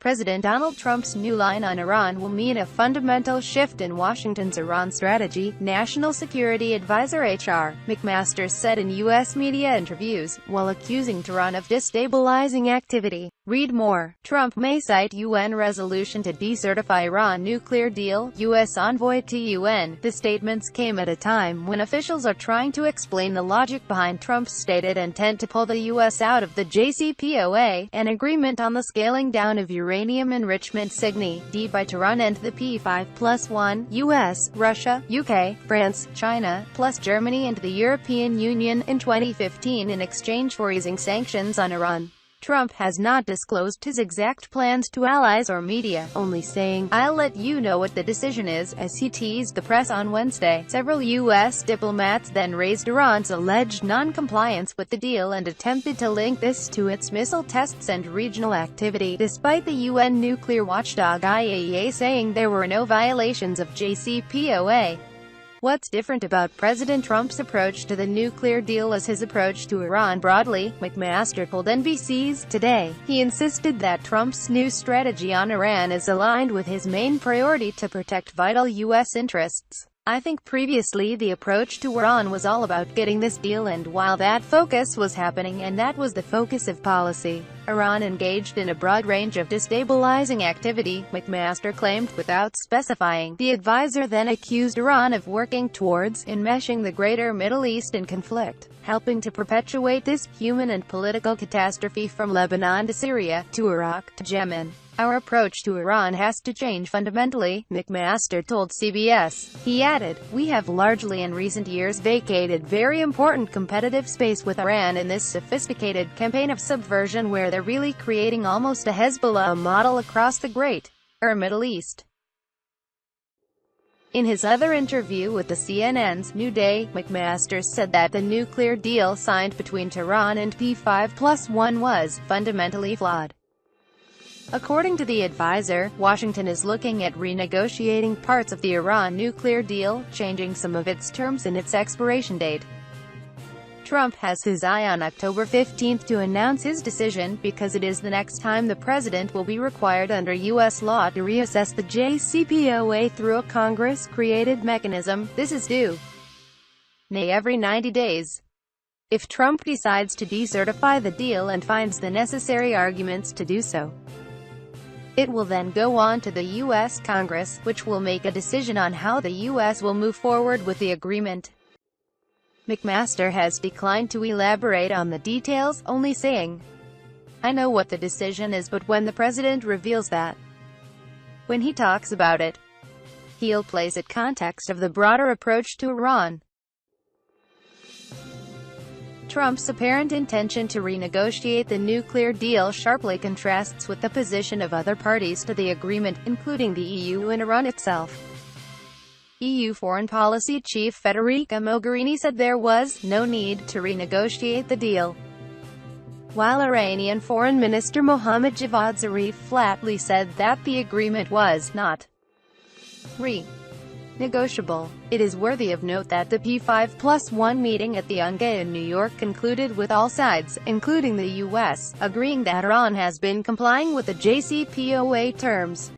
President Donald Trump's new line on Iran will mean a fundamental shift in Washington's Iran strategy, National Security Advisor H.R. McMaster said in U.S. media interviews, while accusing Tehran of destabilizing activity. Read more. Trump may cite UN resolution to decertify Iran nuclear deal, U.S. envoy to UN. The statements came at a time when officials are trying to explain the logic behind Trump's stated intent to pull the U.S. out of the JCPOA, an agreement on the scaling down of uranium enrichment signed by Tehran and the P5+1, U.S., Russia, UK, France, China, plus Germany and the European Union, in 2015 in exchange for easing sanctions on Iran. Trump has not disclosed his exact plans to allies or media, only saying, "I'll let you know what the decision is," as he teased the press on Wednesday. Several U.S. diplomats then raised Iran's alleged non-compliance with the deal and attempted to link this to its missile tests and regional activity, despite the UN nuclear watchdog IAEA saying there were no violations of JCPOA. What's different about President Trump's approach to the nuclear deal is his approach to Iran broadly, McMaster told NBC's Today. He insisted that Trump's new strategy on Iran is aligned with his main priority to protect vital U.S. interests. "I think previously the approach to Iran was all about getting this deal, and while that focus was happening and that was the focus of policy, Iran engaged in a broad range of destabilizing activity," McMaster claimed, without specifying. The advisor then accused Iran of working towards enmeshing the greater Middle East in conflict, helping to perpetuate this human and political catastrophe from Lebanon to Syria, to Iraq, to Yemen. "Our approach to Iran has to change fundamentally," McMaster told CBS. He added, "We have largely in recent years vacated very important competitive space with Iran in this sophisticated campaign of subversion where they're really creating almost a Hezbollah model across the greater Middle East." In his other interview with the CNN's New Day, McMaster said that the nuclear deal signed between Tehran and P5+1 was fundamentally flawed. According to the advisor, Washington is looking at renegotiating parts of the Iran nuclear deal, changing some of its terms and its expiration date. Trump has his eye on October 15 to announce his decision, because it is the next time the president will be required under U.S. law to reassess the JCPOA through a Congress-created mechanism. This is due every 90 days. If Trump decides to decertify the deal and finds the necessary arguments to do so, it will then go on to the U.S. Congress, which will make a decision on how the U.S. will move forward with the agreement. McMaster has declined to elaborate on the details, only saying, "I know what the decision is, but when the president reveals that, when he talks about it, he'll place it in context of the broader approach to Iran." Trump's apparent intention to renegotiate the nuclear deal sharply contrasts with the position of other parties to the agreement, including the EU and Iran itself. EU Foreign Policy Chief Federica Mogherini said there was no need to renegotiate the deal, while Iranian Foreign Minister Mohammad Javad Zarif flatly said that the agreement was not negotiable. It is worthy of note that the P5+1 meeting at the UNGA in New York concluded with all sides, including the U.S., agreeing that Iran has been complying with the JCPOA terms.